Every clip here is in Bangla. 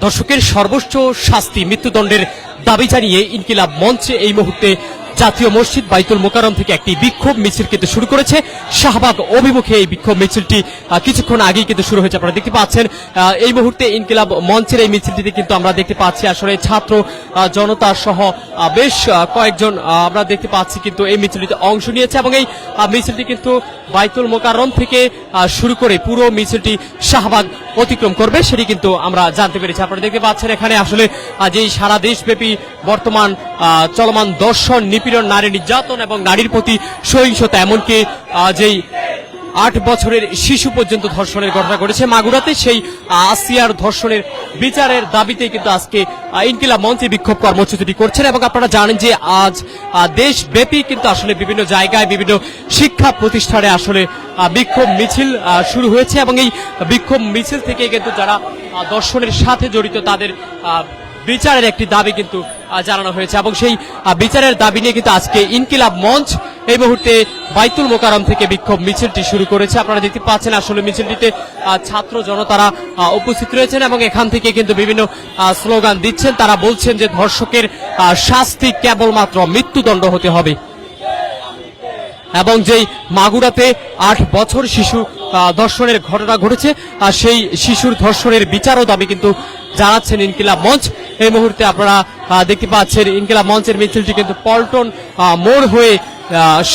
দর্শকের সর্বোচ্চ শাস্তি মৃত্যুদণ্ডের দাবি জানিয়ে ইনকিলাব মঞ্চে এই মুহূর্তে জাতীয় মসজিদ বাইতুল মোকাররম থেকে একটি বিক্ষোভ মিছিল কিন্তু শুরু করেছে। শাহবাগ অভিমুখে এই বিক্ষোভ মিছিলটি কিছুক্ষণ আগেই কিন্তু শুরু হয়েছে। আপনারা দেখতে পাচ্ছেন এই মুহূর্তে ইনকিলাব মঞ্চের এই মিছিলটিতে কিন্তু আমরা দেখতে পাচ্ছি আসলে ছাত্র জনতা সহ বেশ কয়েকজন আমরা দেখতে পাচ্ছি কিন্তু এই মিছিলটিতে অংশ নিয়েছে এবং এই মিছিলটি কিন্তু বাইতুল মোকাররম থেকে শুরু করে পুরো মিছিলটি শাহবাগ অতিক্রম করবে সেটি কিন্তু আমরা জানতে পেরেছি। আপনারা দেখতে পাচ্ছেন এখানে আসলে যেই সারা দেশব্যাপী বর্তমান চলমান দর্শন, নিপীড়ন, নারী নির্যাতন এবং নারীর প্রতি সহিংসতা, এমনকি যেই 8 বছরের শিশু পর্যন্ত ধর্ষণের ঘটনা ঘটেছে মাগুরাতে, সেই আসিয়ার ধর্ষণের বিচারের দাবিতে কিন্তু আজকে ইনকিলাব মঞ্চে বিক্ষোভ কর্মসূচিটি করছেন। এবং আপনারা জানেন যে আজ দেশব্যাপী কিন্তু আসলে বিভিন্ন জায়গায় বিভিন্ন শিক্ষা প্রতিষ্ঠানে আসলে বিক্ষোভ মিছিল শুরু হয়েছে এবং এই বিক্ষোভ মিছিল থেকে কিন্তু যারা ধর্ষণের সাথে জড়িত তাদের বিচারের একটি দাবি কিন্তু জানানো হয়েছে এবং সেই বিচারের দাবি নিয়ে কিন্তু আজকে ইনকিলাব মঞ্চ এই মুহূর্তে বাইতুল মোকাররম থেকে বিক্ষোভ মিছিলটি শুরু করেছে। আপনারা দেখতে পাচ্ছেন আসলে মিছিলটিতে ছাত্র জনতারা উপস্থিত রয়েছেন এবং এখান থেকে কিন্তু বিভিন্ন স্লোগান দিচ্ছেন। তারা বলছেন যে ধর্ষকের শাস্তি কেবলমাত্র মৃত্যুদণ্ড হতে হবে এবং যেই মাগুরাতে 8 বছর শিশু ধর্ষণের ঘটনা ঘটেছে সেই শিশুর ধর্ষণের বিচারও দাবি কিন্তু জানাচ্ছেন ইনকিলাব মঞ্চ। এই মুহূর্তে আপনারা দেখতে পাচ্ছেন ইনকিলাব মঞ্চের মিছিলটি কিন্তু পল্টন মোড় হয়ে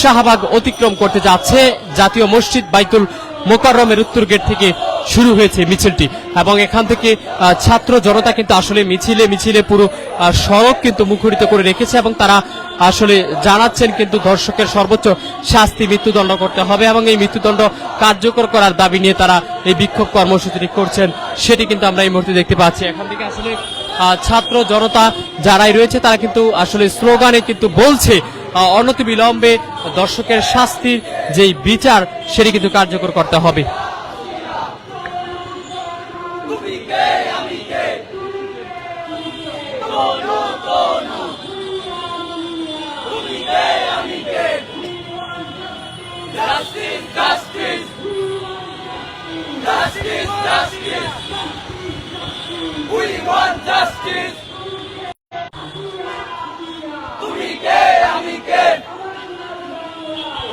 শাহবাগ অতিক্রম করতে যাচ্ছে। জাতীয় মসজিদ বাইতুল মোকাররমের উত্তর গেট থেকে শুরু হয়েছে মিছিলটি এবং এখান থেকে ছাত্র জনতা কিন্তু আসলে মিছিলে পুরো সড়ক কিন্তু মুখরিত করে রেখেছে এবং তারা আসলে জানাচ্ছেন কিন্তু ধর্ষকের সর্বোচ্চ শাস্তি মৃত্যুদণ্ড করতে হবে এবং এই মৃত্যুদণ্ড কার্যকর করার দাবি নিয়ে তারা এই বিক্ষোভ কর্মসূচিটি করছেন সেটি কিন্তু আমরা এই মুহূর্তে দেখতে পাচ্ছি। এখান থেকে আসলে ছাত্র জনতা যারাই রয়েছে তারা কিন্তু আসলে স্লোগানে কিন্তু বলছে অনতিবিলম্বে ধর্ষকের শাস্তির যেই বিচার সেটি কিন্তু কার্যকর করতে হবে।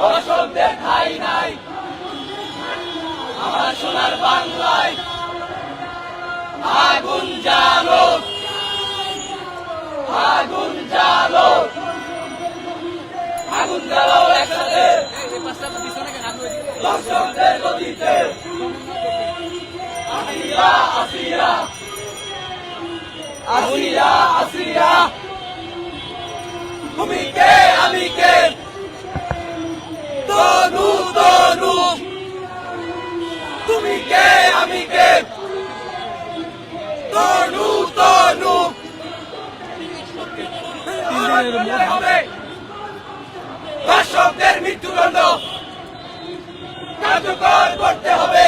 ধর্ষকদের ঠাঁই নাই আমার সোনার বাংলায়। আগুন জ্বালো, আগুন জ্বালো, আগুন জ্বালো একসাথে ধর্ষকদের গদিতে। আসিয়া আসিয়া আসিয়া আসিয়া, তুমি কে আমি কে, তনু তনু, তুমি কে আমি কে, তনু তনু। ধর্ষকদের মৃত্যুদণ্ড কার্যকর করতে হবে,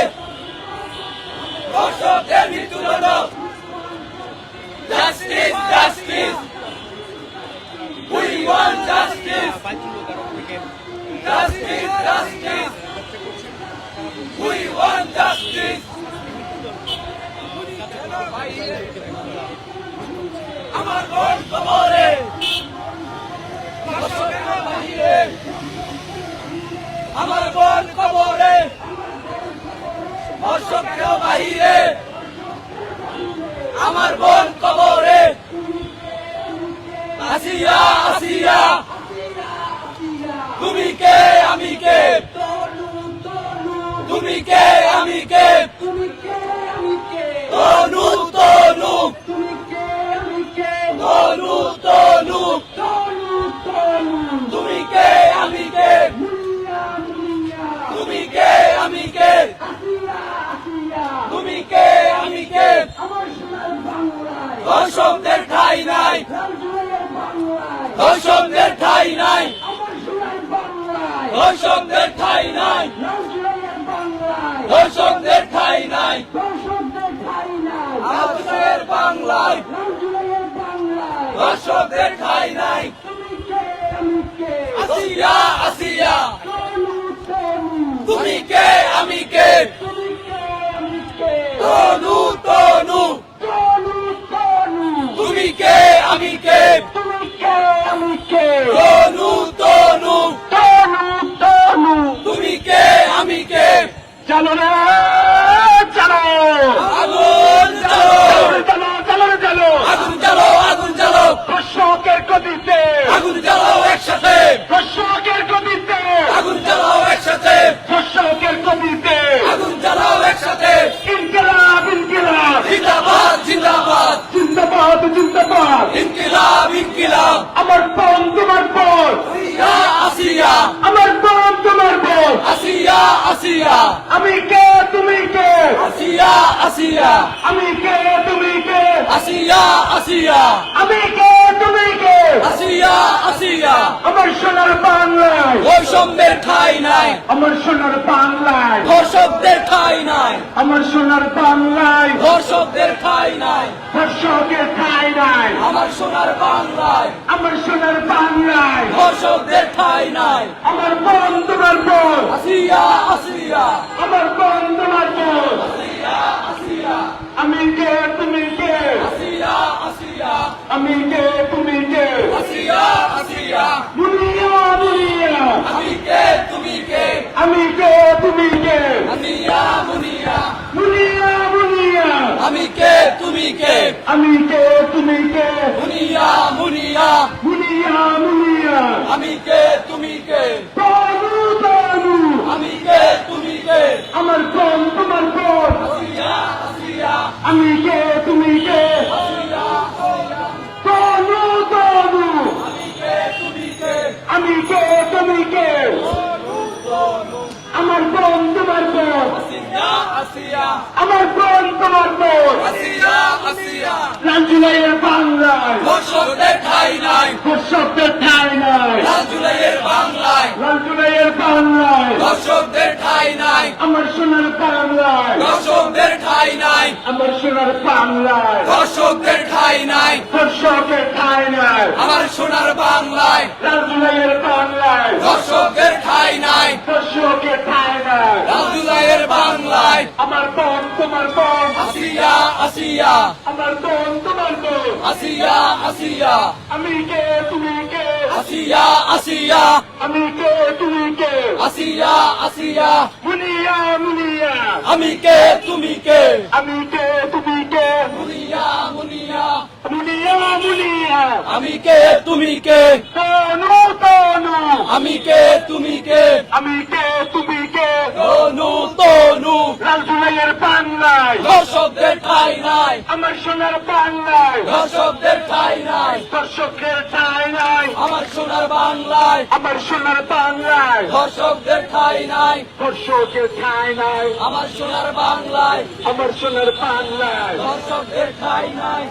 ধর্ষকদের মৃত্যুদণ্ড। Justice justice, we want justice. Justice, justice, we want justice. আমার বোন কবরে, ধর্ষকের বাহিরে, আমার বোন কবরে, ধর্ষকের বাহিরে, আমার বোন কবরে। আসিয়া আসিয়া, তুমি কে আমি কে, তুমি কে আমি কে, তনু তনু, তনু তনু, তুমি কে আমি কে, তুমি কে আমি কে, তুমি কে আমি কে। ধর্ষকদের ঠাঁই নাই, ধর্ষকদের ঠাঁই নাই, ধর্ষকদের ঠাঁই নাই, ধর্ষকদের ঠাঁই নাই। আজকের বাংলায় ধর্ষকদের ঠাঁই নাই। আসিয়া আসিয়া, তুমি কে আমি কে, তনু তনু, কে তুমি কে আসিয়া আসিয়া আমি কে তুমি কে আসিয়া আসিয়া আমার সোনার বাংলায় বৈষম্যের ঠাঁই নাই আমার সোনার বাংলায় ধর্ষকদের ঠাঁই নাই আমার সোনার বাংলায় ধর্ষকদের ঠাঁই নাই ধর্ষকের ঠাঁই নাই আমার সোনার বাংলায় আমার সোনার বাংলায় ধর্ষকদের ঠাঁই নাই আমার বোন তোমার বোন আসিয়া আসিয়া আমার বোন তোমার বোন আসিয়া আমি কে তুমি কে আসিয়া আসিয়া আমি কে তুমি কে আসিয়া আসিয়া মুনিয়া মুনিয়া আমি কে তুমি কে আমি কে তুমি কে আসিয়া মুনিয়া মুনিয়া মুনিয়া আমি কে তুমি কে আমি কে তুমি কে মুনিয়া মুনিয়া মুনিয়া মুনিয়া আমি কে তুমি কে তানু তানু আমি কে তুমি কে আমার বোন তোমার বোন আসিয়া আসিয়া আমি কে তুমি কে তানু তানু আমি কে তুমি কে আমি কে তুমি কে আমার বোন তোমার বোন আসিয়া আসিয়া আমার বোন তোমার বোন আসিয়া আসিয়া রাজুলাইয়ের বাংলায় ধর্ষকদের ঠাঁই নাই ধর্ষকদের ঠাঁই নাই রাজুলাইয়ের বাংলায় রাজুলাইয়ের বাংলায় ধর্ষকদের ঠাঁই নাই আমার সোনার বাংলায় ধর্ষকদের ঠাঁই নাই আমার সোনার বাংলায় ধর্ষকদের ঠাঁই নাই ধর্ষকের ঠাঁই নাই আমার সোনার বাংলায় রাজুলাইয়ের বাংলায় ধর্ষকদের ঠাঁই নাই ধর্ষকের ঠাঁই নাই রাজুলাইয়ের বাংলায় আমার বোন তোমার বোন আসিয়া আসিয়া আমার বোন তোমার বোন আসিয়া আসিয়া আমি কে তুমি কে আসিয়া আসিয়া আমি কে তুমি কে আসিয়া আসিয়া মুনিয়া মুনিয়া আমি কে তুমি কে আমি কে তুমি কে মুনিয়া মুনিয়া মুনিয়া মুনিয়া আমি কে তুমি কে তানু তানু আমি কে তুমি কে আমি কে তুমি কে তনু তনু রাজুলাইয়ের বাংলায় ধর্ষকদের ঠাঁই নাই আমার সোনার বাংলায় ধর্ষকদের ঠাঁই নাই ধর্ষকের ঠাঁই নাই আমার সোনার বাংলায় আমার সোনার বাংলায় ধর্ষকদের ঠাঁই নাই ধর্ষকের ঠাঁই নাই আমার সোনার বাংলায় আমার সোনার বাংলায় ধর্ষকদের ঠাঁই নাই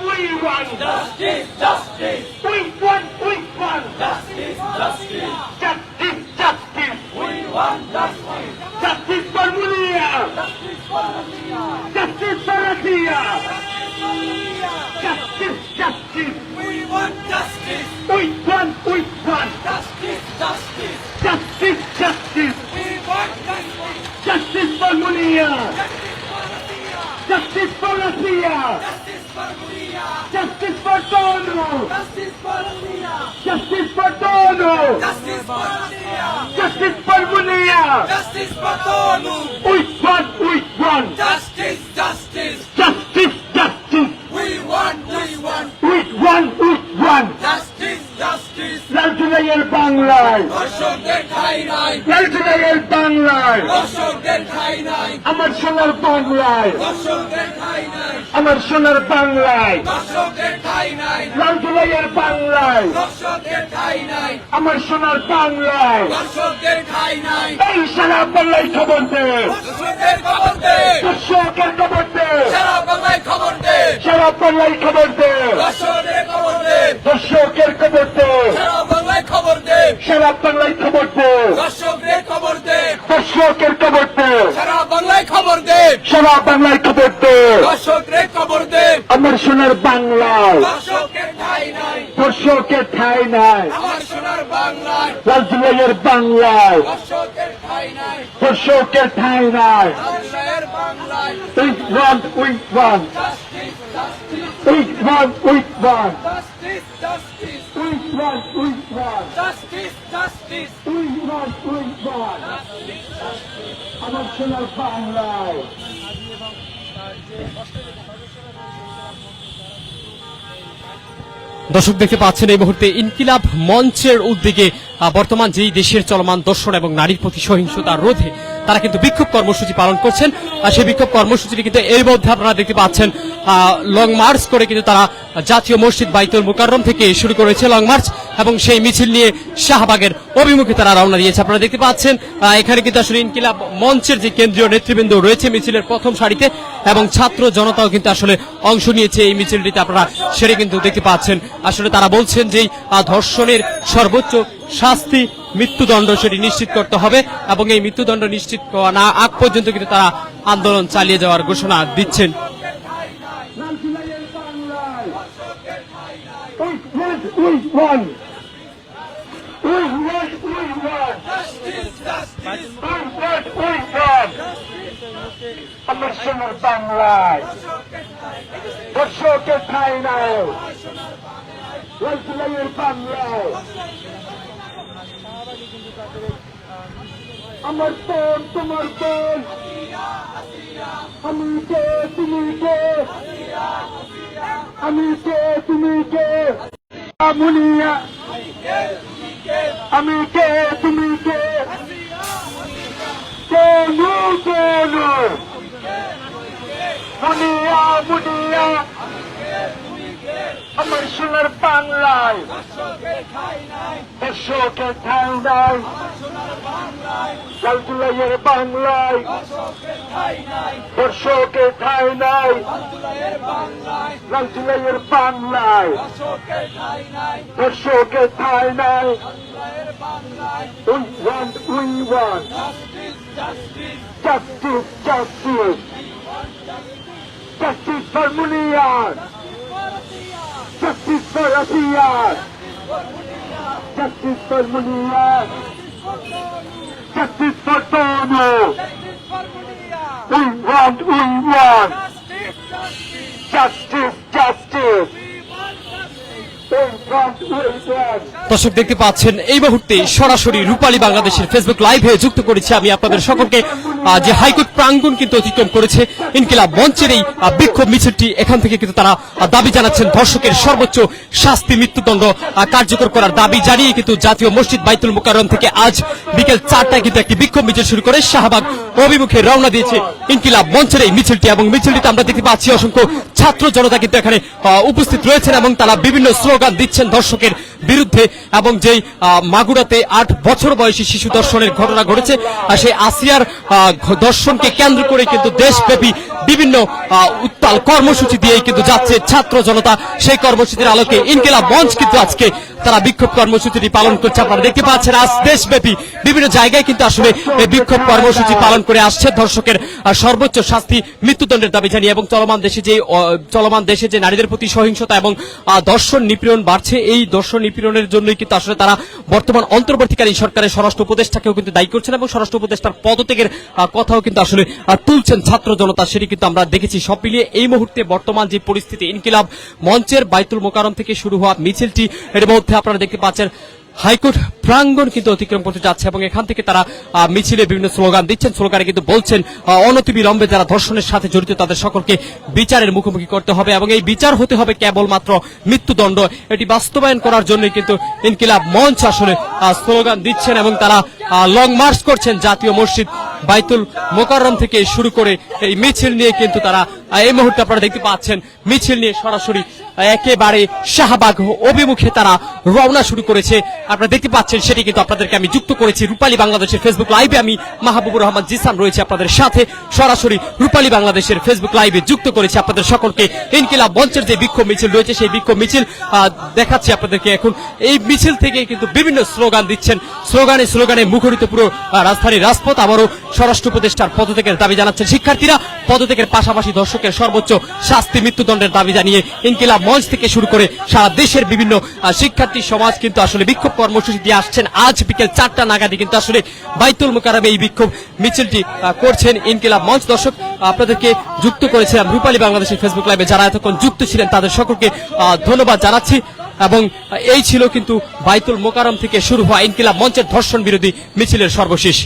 we won justice justice we won justice justice justice justice we want justice justice for Munia justice for Atia justice justice we want justice we won justice justice justice justice we want justice justice for Munia justice for Atia justice for Munia justice for Tonu justice for Munia justice for Tonu justice for Munia justice for Munia justice for Tonu we won justice justice justice justice we want we won justice justice লালচুলাইয়ের বাংলায় ধর্ষকদের ঠাঁই নাই লালচুলাইয়ের বাংলায় ধর্ষকদের ঠাঁই নাই আমার সোনার বাংলায় ধর্ষকদের ঠাঁই নাই আমার সোনার বাংলায় ধর্ষকদের ঠাঁই নাই লালচুলাইয়ের বাংলায় ধর্ষকদের ঠাঁই নাই আমার সোনার বাংলায় ধর্ষকদের ঠাঁই নাই এই সারা বাংলায় খবর দে ধর্ষকদের খবর দে দর্শকের খবর দে সারা বাংলায় খবর দে সারা বাংলায় খবর দে ধর্ষকদের খবর দে দর্শকের খবর দে সারা বাংলায় খবর দে সারা বাংলায় খবর দে ধর্ষকদের খবর দে দর্শকের খবর দে সারা বাংলায় খবর দে সারা বাংলায় খবর দে ধর্ষকদের খবর দে আমার সোনার বাংলায় ধর্ষকের ঠাঁই নাই দর্শকের ঠাঁই নাই আমার সোনার বাংলায় লালচুলাইয়ের বাংলায় ধর্ষকের ঠাঁই নাই দর্শকের ঠাঁই নাই রাজশাহীর বাংলায় we won justice justice we won justice justice we won justice justice we won আমার সোনার বাংলায় দর্শক দেখতে পাচ্ছেন এই মুহূর্তে ইনকিলাব মঞ্চের উদ্যোগে বর্তমান যেই দেশের চলমান দর্শন এবং নারীর প্রতি সহিংসতা রোধে তারা কিন্তু বিক্ষোভ কর্মসূচি পালন করছেন। সেই বিক্ষোভ কর্মসূচিটি কিন্তু এর মধ্যে আপনারা দেখতে পাচ্ছেন লং মার্চ করে কিন্তু তারা জাতীয় মসজিদ বাইতুল মুকাররম থেকে শুরু করেছে লং মার্চ এবং সেই মিছিল নিয়ে শাহবাগের অভিমুখে তারা রওনা দিয়েছে। আপনারা দেখতে পাচ্ছেন এখানে কিন্তু আসলে ইনকিলাব মঞ্চের যে কেন্দ্রীয় নেতৃবৃন্দ রয়েছে মিছিলের প্রথম সারিতে এবং ছাত্র জনতাও কিন্তু আসলে অংশ নিয়েছে এই মিছিলটিতে। আপনারা সেটা কিন্তু দেখতে পাচ্ছেন। আসলে তারা বলছেন যে ধর্ষণের সর্বোচ্চ শাস্তি মৃত্যুদণ্ড সেটি নিশ্চিত করতে হবে এবং এই মৃত্যুদণ্ড নিশ্চিত না আগ পর্যন্ত কিন্তু তারা আন্দোলন চালিয়ে যাওয়ার ঘোষণা দিচ্ছেন। আমার সোনার বাংলায় দর্শকের ঠাই নাই, লালকিল্লার বাংলায় আমার বোন তোমার বোন, আমি কে তুমি কে, আমি কে তুমি কে, মুনিয়া আমি কে তুমি কে, কেনু কেনু মুনিয়া মুনিয়া আমার সোনার বাংলায় দর্শকের ঠাই নাই, লালকিল্লার বাংলায় দর্শকের ঠাই নাই, লালকিল্লার বাংলায় দর্শকের ঠাই নাই। We want justice, justice, justice for Muniyar, justice for Asiyar, justice for Muniyar, justice for Tono. We want justice, justice. দর্শক দেখতে পাচ্ছেন এই মুহূর্তে সরাসরি রূপালী বাংলাদেশের ফেসবুক লাইভে যুক্ত করেছি আমি আপনাদের সকলকে। যে হাইকোর্ট প্রাঙ্গণ কিন্তু অতিক্রম করেছে ইনকিলাব মঞ্চের এই বিক্ষোভ মিছিলটি। এখান থেকে কিন্তু তারা দাবি জানাচ্ছেন ধর্ষকের সর্বোচ্চ শাস্তি মৃত্যুদণ্ড কার্যকর করার দাবি জানিয়ে কিন্তু জাতীয় মসজিদ বাইতুল মুকাররম থেকে আজ বিকেল 4টায় কিন্তু একটি বিক্ষোভ মিছিল শুরু করে শাহবাগ অভিমুখে রওনা দিয়েছে ইনকিলাব মঞ্চের এই মিছিলটি। এবং মিছিলটিতে আমরা দেখতে পাচ্ছি অসংখ্য ছাত্র জনতা কিন্তু এখানে উপস্থিত রয়েছেন এবং তারা বিভিন্ন স্লোগান দিচ্ছেন ধর্ষকের বিরুদ্ধে। এবং যেই মাগুরাতে 8 বছর বয়সী শিশু ধর্ষণের ঘটনা ঘটেছে সেই আসিয়ার ধর্ষণকে কেন্দ্র করে কিন্তু দেশব্যাপী বিভিন্ন উত্তাল কর্মসূচি দিয়ে কিন্তু যাচ্ছে ছাত্র জনতা। সেই কর্মসূচির আলোকে ইনকিলাব মঞ্চ কিন্তু আজকে তারা বিক্ষোভ কর্মসূচিটি পালন করছে। আপনারা দেখতে পাচ্ছেন আজ দেশব্যাপী বিভিন্ন জায়গায় কিন্তু আসলে এই বিক্ষোভ কর্মসূচি পালন করে আসছে ধর্ষকের সর্বোচ্চ শাস্তি মৃত্যুদণ্ডের দাবি জানিয়ে। এবং চলমান দেশে যে নারীদের প্রতি সহিংসতা এবং ধর্ষণ নিপীড়ন বাড়ছে, এই ধর্ষণ নিপীড়নের জন্যই কিন্তু আসলে তারা বর্তমান অন্তর্বর্তীকালীন সরকারের স্বরাষ্ট্র উপদেষ্টাকেও কিন্তু দায়ী করছেন এবং স্বরাষ্ট্র উপদেষ্টার পদত্যাগের কথাও কিন্তু আসলে তুলছেন ছাত্র জনতা। সেটি কিন্তু আমরা দেখেছি। সব মিলিয়ে এই মুহূর্তে বর্তমান যে পরিস্থিতি ইনকিলাব মঞ্চের বাইতুল মোকাররম থেকে শুরু হওয়া মিছিলটি, এর মধ্যে আপনারা দেখতে পাচ্ছেন হাইকোর্ট প্রাঙ্গণ কিন্তু অতিক্রম করতে যাচ্ছে এবং এখান থেকে তারা মিছিলে বিভিন্ন স্লোগান দিচ্ছেন। স্লোগানে কিন্তু বলছেন অনতিবিলম্বে যারা ধর্ষণের সাথে জড়িত তাদের সকলকে বিচারের মুখোমুখি করতে হবে এবং এই বিচার হতে হবে কেবলমাত্র মৃত্যুদণ্ড। এটি বাস্তবায়ন করার জন্যই কিন্তু ইনকিলাব মঞ্চ আসলে স্লোগান দিচ্ছেন এবং তারা লং মার্চ করছেন জাতীয় মসজিদ বাইতুল মোকাররম থেকে শুরু করে এই মিছিল নিয়ে কিন্তু তারা এই মুহূর্তে আপনারা দেখতে পাচ্ছেন মিছিল নিয়ে সরাসরি একেবারে শাহবাগ অভিমুখে তারা রওনা শুরু করেছে। আপনারা দেখতে পাচ্ছেন সেটি কিন্তু আপনাদেরকে আমি যুক্ত করেছি রূপালী বাংলাদেশের ফেসবুক লাইভে। আমি মাহবুবুর রহমান জিসান রয়েছে আপনাদের সাথে সরাসরি রূপালী বাংলাদেশের ফেসবুক লাইভে যুক্ত করেছি আপনাদের সকলকে। ইনকিলাব মঞ্চের যে বিক্ষোভ মিছিল রয়েছে সেই বিক্ষোভ মিছিল দেখাচ্ছি আপনাদেরকে এখন। এই মিছিল থেকে কিন্তু বিভিন্ন স্লোগান দিচ্ছেন, স্লোগানে মুখরিত পুরো রাজধানীর রাজপথ। আবারও স্বরাষ্ট্র উপদেষ্টার পদত্যাগের দাবি জানাচ্ছেন শিক্ষার্থীরা। পদত্যাগের পাশাপাশি ধর্ষকের সর্বোচ্চ শাস্তি মৃত্যুদণ্ডের দাবি জানিয়ে ইনকিলাব মঞ্চ থেকে শুরু করে সারা দেশের বিভিন্ন শিক্ষার্থী সমাজ কিন্তু আসলে বিক্ষোভ কর্মসূচি দিয়ে আসছেন। আজ বিকেল 4টা নাগাদই কিন্তু আসলে বাইতুল মোকাররমে এই বিক্ষোভ মিছিলটি করছেন ইনকিলাব মঞ্চ। দর্শক আপনাদেরকে যুক্ত করেছিলাম রূপালী বাংলাদেশের ফেসবুক লাইভে। যারা এতক্ষণ যুক্ত ছিলেন তাদের সকলকে ধন্যবাদ জানাচ্ছি। এবং এই ছিল কিন্তু বাইতুল মোকাররম থেকে শুরু হওয়া ইনকিলাব মঞ্চের ধর্ষণ বিরোধী মিছিলের সর্বশেষ